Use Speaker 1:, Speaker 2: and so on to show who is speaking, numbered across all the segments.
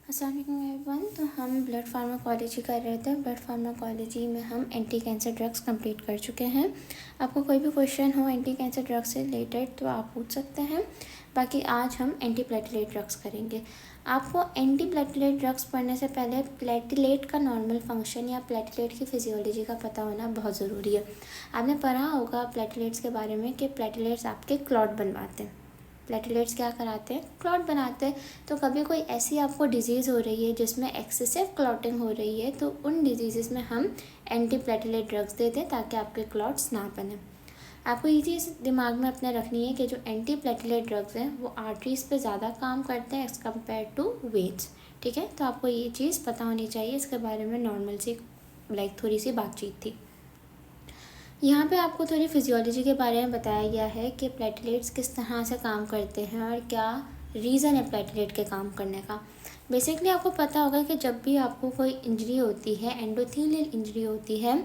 Speaker 1: अस्सलाम वालेकुम एवरीवन। तो हम ब्लड फार्माकोलॉजी कर रहे थे। ब्लड फार्माकोलॉजी में हम एंटी कैंसर ड्रग्स कंप्लीट कर चुके हैं। आपको कोई भी क्वेश्चन हो एंटी कैंसर ड्रग्स से रिलेटेड तो आप पूछ सकते हैं। बाकी आज हम एंटी प्लेटलेट ड्रग्स करेंगे। आपको एंटी प्लेटलेट ड्रग्स पढ़ने से पहले प्लेटलेट का नॉर्मल फंक्शन या प्लेटलेट की फिजियोलॉजी का पता होना बहुत ज़रूरी है। आपने पढ़ा होगा प्लेटलेट्स के बारे में कि प्लेटलेट्स आपके क्लॉट बनवाते हैं। प्लेटलेट्स क्या कराते हैं? क्लॉट बनाते हैं। तो कभी कोई ऐसी आपको डिजीज़ हो रही है जिसमें एक्सेसिव क्लॉटिंग हो रही है तो उन डिजीज़ में हम एंटी प्लेटलेट ड्रग्स देते हैं ताकि आपके क्लॉट्स ना बने। आपको ये चीज़ दिमाग में अपने रखनी है कि जो एंटी प्लेटलेट ड्रग्स हैं वो आर्टरीज़ पे ज़्यादा काम करते हैं एज़ कम्पेयर टू वेन्स। ठीक है, तो आपको ये चीज़ पता होनी चाहिए। इसके बारे में नॉर्मल सी थोड़ी सी बातचीत थी। यहाँ पे आपको थोड़ी फिजियोलॉजी के बारे में बताया गया है कि प्लेटलेट्स किस तरह से काम करते हैं और क्या रीज़न है प्लेटलेट के काम करने का। बेसिकली आपको पता होगा कि जब भी आपको कोई इंजरी होती है, एंडोथेलियल इंजरी होती है,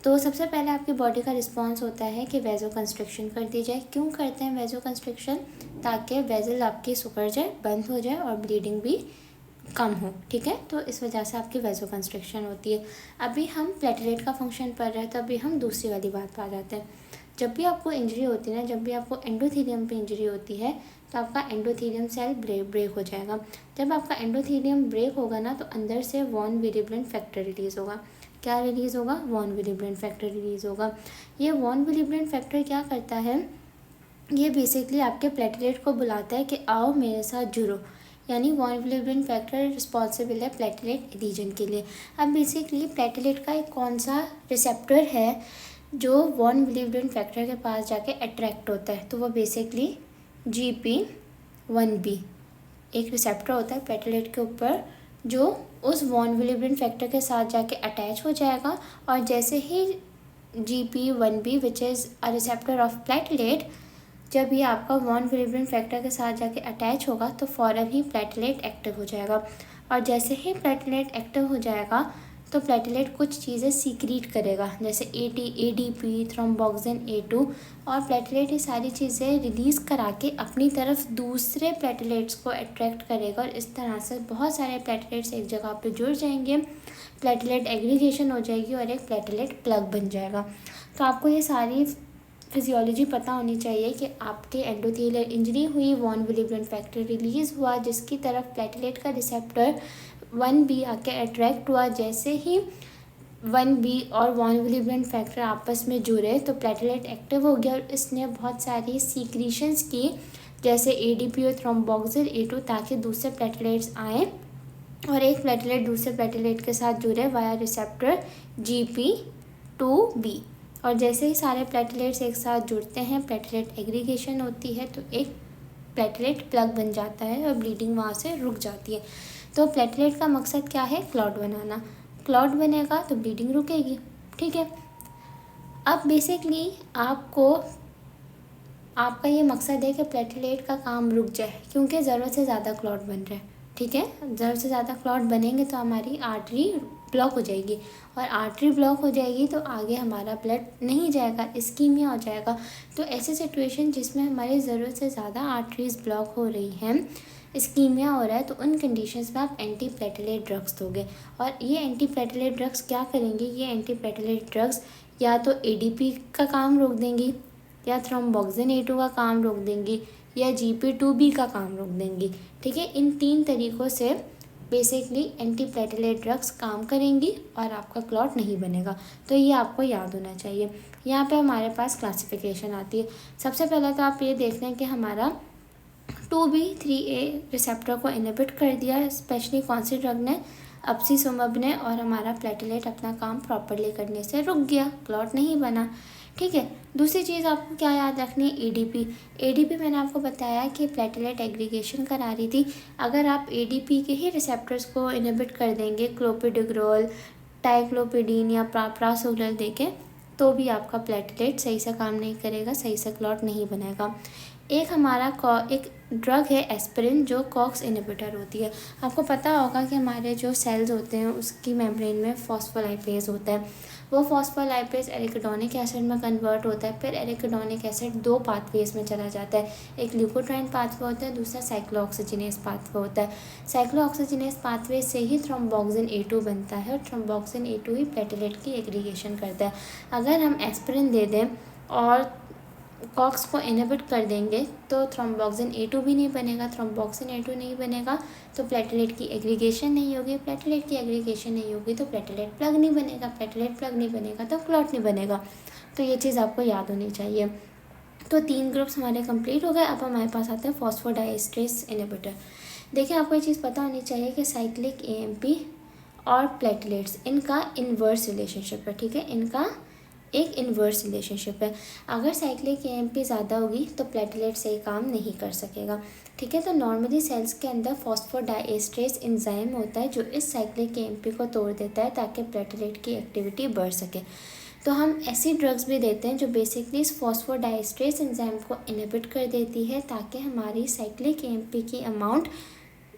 Speaker 1: तो सबसे पहले आपकी बॉडी का रिस्पॉन्स होता है कि वेजो कंस्ट्रिक्शन कर दी जाए। क्यों करते हैं वेजो कंस्ट्रिक्शन? ताकि वेजल आपकी सिकुड़ जाए, बंद हो जाए और ब्लीडिंग भी कम हो। ठीक है, तो इस वजह से आपकी वेजो कंस्ट्रिक्शन होती है। अभी हम प्लेटलेट का फंक्शन पढ़ रहे हैं तो अभी हम दूसरी वाली बात पर आ जाते हैं। जब भी आपको इंजरी होती है ना, जब भी आपको एंडोथेलियम पे इंजरी होती है तो आपका एंडोथेलियम सेल ब्रेक हो जाएगा। जब आपका एंडोथेलियम ब्रेक होगा ना तो अंदर से वॉन विलिब्रेंट फैक्टर रिलीज़ होगा। क्या रिलीज़ होगा? वॉन विलिब्रेंट फैक्टर रिलीज़ होगा। ये वॉन विलिब्रेंट फैक्टर क्या करता है? ये बेसिकली आपके प्लेटलेट को बुलाता है कि आओ मेरे साथ जुड़ो। यानी वॉन विलिब्रेंट फैक्टर रिस्पॉन्सिबल है प्लेटलेट एडिशन के लिए। अब बेसिकली प्लेटलेट का एक कौन सा रिसेप्टर है जो वॉन विलिब्रेंट फैक्टर के पास जाके अट्रैक्ट होता है? तो वो बेसिकली GP1B एक रिसेप्टर होता है प्लेटलेट के ऊपर जो उस वॉन विलिब्रेंट फैक्टर के साथ जाके अटैच हो जाएगा। और जैसे ही GP1B which is a receptor of platelet, जब ये आपका वॉन विलिब्रेंट फैक्टर के साथ जाके अटैच होगा तो फ़ौरन ही प्लेटलेट एक्टिव हो जाएगा। और जैसे ही प्लेटलेट एक्टिव हो जाएगा तो प्लेटलेट कुछ चीज़ें सीक्रेट करेगा, जैसे ADP, थ्रोम्बोक्सिन A2। और प्लेटलेट ये सारी चीज़ें रिलीज़ करा के अपनी तरफ दूसरे प्लेटलेट्स को अट्रैक्ट करेगा और इस तरह से बहुत सारे प्लेटलेट्स एक जगह पे जुड़ जाएंगे, प्लेटलेट एग्रीगेशन हो जाएगी और एक प्लेटलेट प्लग बन जाएगा। तो आपको ये सारी फिजियोलॉजी पता होनी चाहिए कि आपके एंडोथेलियल इंजरी हुई, वॉन विलिब्रेंट फैक्टर रिलीज़ हुआ जिसकी तरफ प्लेटलेट का रिसेप्टर 1B आके अट्रैक्ट हुआ। जैसे ही 1B और वॉन विलिब्रेंट फैक्टर आपस में जुड़े तो प्लेटलेट एक्टिव हो गया और इसने बहुत सारी सीक्रीशंस की, जैसे ADP और थ्रोम्बोक्सिन A2, ताकि दूसरे प्लेटलेट्स आएँ और एक प्लेटलेट दूसरे प्लेटलेट के साथ जुड़े वाया रिसेप्टर GP2B। और जैसे ही सारे प्लेटलेट्स एक साथ जुड़ते हैं, प्लेटलेट एग्रीगेशन होती है तो एक प्लेटलेट प्लग बन जाता है और ब्लीडिंग वहाँ से रुक जाती है। तो प्लेटलेट का मकसद क्या है? क्लॉट बनाना। क्लॉट बनेगा तो ब्लीडिंग रुकेगी। ठीक है, अब बेसिकली आपका ये मकसद है कि प्लेटलेट का काम रुक जाए क्योंकि ज़रूरत से ज़्यादा क्लॉट बन रहे हैं। ठीक है, ज़रूरत से ज़्यादा क्लॉट बनेंगे तो हमारी आर्टरी ब्लॉक हो जाएगी और आर्टरी ब्लॉक हो जाएगी तो आगे हमारा ब्लड नहीं जाएगा, इस्कीमिया हो जाएगा। तो ऐसी सिचुएशन जिसमें हमारी ज़रूरत से ज़्यादा आर्टरीज ब्लॉक हो रही हैं, इस्कीमिया हो रहा है, तो उन कंडीशंस में आप एंटी प्लेटलेट ड्रग्स दोगे। और ये एंटी प्लेटलेट ड्रग्स क्या करेंगे? ये एंटी प्लेटलेट ड्रग्स या तो ADP का काम रोक देंगी, या थ्रोम्बोक्सिन A2 का काम रोक देंगी, या GP2B का काम रोक देंगी। ठीक है, इन 3 तरीक़ों से बेसिकली एंटी प्लेटलेट ड्रग्स काम करेंगी और आपका क्लॉट नहीं बनेगा। तो ये आपको याद होना चाहिए। यहाँ पे हमारे पास क्लासिफिकेशन आती है। सबसे पहले तो आप ये देख लें कि हमारा 2B 3A रिसेप्टर को इनहिबिट कर दिया, स्पेशली कौन सी ड्रग ने? अप्सिसुमब ने, और हमारा प्लेटलेट अपना काम प्रॉपरली करने से रुक गया, क्लॉट नहीं बना। ठीक है, दूसरी चीज़ आपको क्या याद रखनी है? ADP मैंने आपको बताया कि प्लेटलेट एग्रीगेशन करा रही थी। अगर आप ADP के ही रिसेप्टर्स को इनहिबिट कर देंगे, क्लोपिडिग्रोल, टाइक्लोपिडीन या प्रासोलल देके, तो भी आपका प्लेटलेट सही से काम नहीं करेगा, सही से क्लॉट नहीं बनेगा। एक हमारा एक ड्रग है एस्पिरिन जो कॉक्स इनहिबिटर होती है। आपको पता होगा कि हमारे जो सेल्स होते हैं उसकी मेम्ब्रेन में फॉस्फोलाइपेज होता है। वो फॉस्फोलाइपेज एरिकिडोनिक एसिड में कन्वर्ट होता है। फिर एरिकिडोनिक एसिड दो पाथवेज में चला जाता है, एक ल्यूकोट्राइन पाथवे होता है, दूसरा साइक्लोऑक्सीजिनेज पाथवे होता है। साइक्लोऑक्सीजिनेज पाथवे से ही थ्रोम्बोक्सिन A2 बनता है और थ्रोम्बोक्सिन A2 ही प्लेटलेट की एग्रीगेशन करता है। अगर हम एस्पिरिन दे दें और कॉक्स को इनहिबिट कर देंगे तो थ्रोम्बोक्सिन A2 भी नहीं बनेगा। थ्रोम्बोक्सिन A2 नहीं बनेगा तो प्लेटलेट की एग्रीगेशन नहीं होगी। प्लेटलेट की एग्रीगेशन नहीं होगी तो प्लेटलेट प्लग नहीं बनेगा। प्लेटलेट प्लग नहीं बनेगा तो क्लॉट नहीं बनेगा। तो ये चीज़ आपको याद होनी चाहिए। तो 3 ग्रुप्स हमारे कंप्लीट हो गए। अब हमारे पास आते हैं फॉस्फोडाइएस्ट्रेस इनहिबिटर। देखिए, आपको ये चीज़ पता होनी चाहिए कि साइक्लिक AMP और प्लेटलेट्स, इनका इन्वर्स रिलेशनशिप है। ठीक है, इनका एक इन्वर्स रिलेशनशिप है। अगर साइक्लिक AMP ज़्यादा होगी तो प्लेटलेट सही काम नहीं कर सकेगा। ठीक है, तो नॉर्मली सेल्स के अंदर फॉस्फोडाइएस्ट्रेस एंजाइम होता है जो इस साइक्लिक AMP को तोड़ देता है ताकि प्लेटलेट की एक्टिविटी बढ़ सके। तो हम ऐसी ड्रग्स भी देते हैं जो बेसिकली इस फॉस्फोडाइएस्ट्रेस एंजाइम को इनहिबिट कर देती है ताकि हमारी साइक्लिक AMP की अमाउंट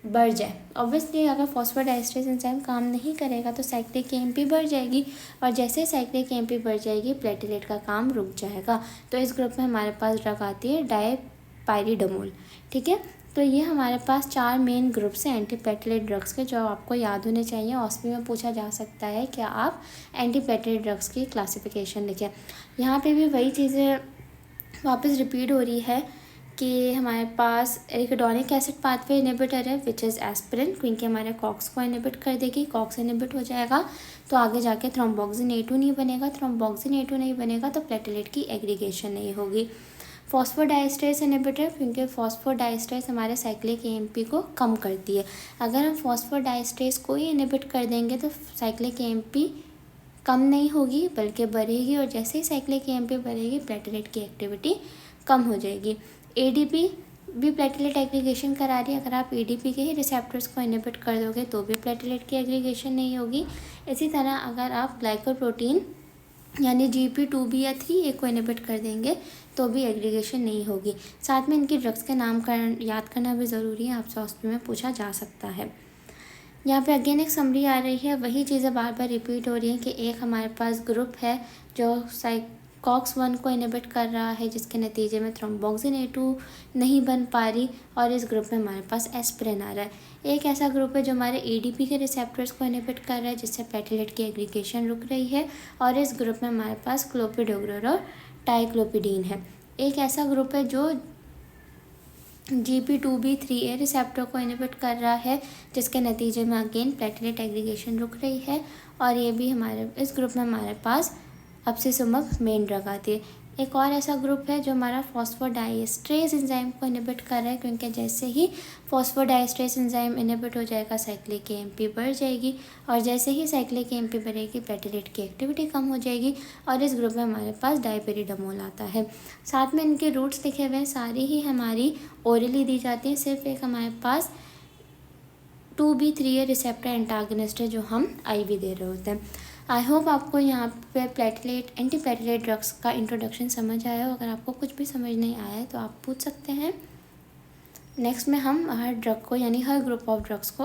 Speaker 1: बढ़ जाए। ऑब्वियसली अगर फॉस्फोडाइएस्ट्रेस एंजाइम काम नहीं करेगा तो साइक्लिक AMP बढ़ जाएगी और जैसे साइक्लिक AMP बढ़ जाएगी प्लेटलेट का काम रुक जाएगा। तो इस ग्रुप में हमारे पास ड्रग आती है डायपाइरिडामोल। ठीक है, तो ये हमारे पास 4 मेन ग्रुप्स हैं एंटी प्लेटलेट ड्रग्स के जो आपको याद होने चाहिए। ऑस्पी में पूछा जा सकता है क्या आप एंटी प्लेटलेट ड्रग्स की क्लासिफिकेशन लिखें। यहाँ पे भी वही चीज़ें वापस रिपीट हो रही है कि हमारे पास एरिकिडोनिक एसिड पाथवे इनहिबिटर है विच इज़ एस्पिरिन, क्योंकि हमारे कॉक्स को इनहिबिट कर देगी। कॉक्स इनहिबिट हो जाएगा तो आगे जाके थ्रोम्बोक्सिन A2 नहीं बनेगा। थ्रोम्बोक्सिन A2 नहीं बनेगा तो प्लेटलेट की एग्रीगेशन नहीं होगी। फॉस्फोडाइएस्ट्रेस इनहिबिटर, क्योंकि फॉस्फोडाइएस्ट्रेस हमारे साइक्लिक AMP को कम करती है। अगर हम फॉस्फोडाइएस्ट्रेस को ही इनहिबिट कर देंगे तो साइक्लिक AMP कम नहीं होगी बल्कि बढ़ेगी और जैसे ही साइक्लिक AMP बढ़ेगी प्लेटलेट की एक्टिविटी कम हो जाएगी। ADP भी प्लेटलेट एग्रीगेशन करा रही है। अगर आप ADP के ही रिसेप्टर्स को इनहिबिट कर दोगे तो भी प्लेटलेट की एग्रीगेशन नहीं होगी। इसी तरह अगर आप ग्लाइकोप्रोटीन यानी GP2B या 3A को इनहिबिट कर देंगे तो भी एग्रीगेशन नहीं होगी। साथ में इनकी ड्रग्स के नाम याद करना भी ज़रूरी है, आपसे ऑस्पी में पूछा जा सकता है। यहाँ पे अगेन एक समरी आ रही है, वही चीज़ें बार बार रिपीट हो रही हैं कि एक हमारे पास ग्रुप है जो COX-1 को इनहिबिट कर रहा है जिसके नतीजे में थ्रोम्बोक्सिन A2 नहीं बन पा रही और इस ग्रुप में हमारे पास एस्पिरिन आ रहा है। एक ऐसा ग्रुप है जो हमारे ADP के रिसेप्टर्स को इनहिबिट कर रहा है जिससे प्लेटलेट की एग्रीगेशन रुक रही है और इस ग्रुप में हमारे पास क्लोपिडोग्रेल और टाइक्लोपिडीन है। एक ऐसा ग्रुप है जो GP2B 3A रिसेप्टर को इनहिबिट कर रहा है जिसके नतीजे में अगेन प्लेटलेट एग्रीगेशन रुक रही है और ये भी हमारे इस ग्रुप में हमारे पास अब्सिसुमब मेन ड्रग आती है। एक और ऐसा ग्रुप है जो हमारा फॉस्फोडाइएस्ट्रेस एंजाइम को इनहिबिट कर रहा है, क्योंकि जैसे ही फॉस्फोडाइएस्ट्रेस एंजाइम इनहिबिट हो जाएगा साइक्लिक AMP बढ़ जाएगी और जैसे ही साइक्लिक AMP बढ़ेगी प्लेटलेट की एक्टिविटी कम हो जाएगी और इस ग्रुप में हमारे पास डायपेरिडामोल आता है। साथ में इनके रूट्स लिखे हुए हैं, सारी ही हमारी ओरली दी जाती हैं। सिर्फ एक हमारे पास 2B3A रिसेप्टर एंटागनिस्ट है जो हम IV दे रहे होते हैं। आई होप आपको यहाँ पे प्लेटलेट एंटी प्लेटलेट ड्रग्स का इंट्रोडक्शन समझ आया हो। अगर आपको कुछ भी समझ नहीं आया है तो आप पूछ सकते हैं। नेक्स्ट में हम हर ड्रग को यानी हर ग्रुप ऑफ ड्रग्स को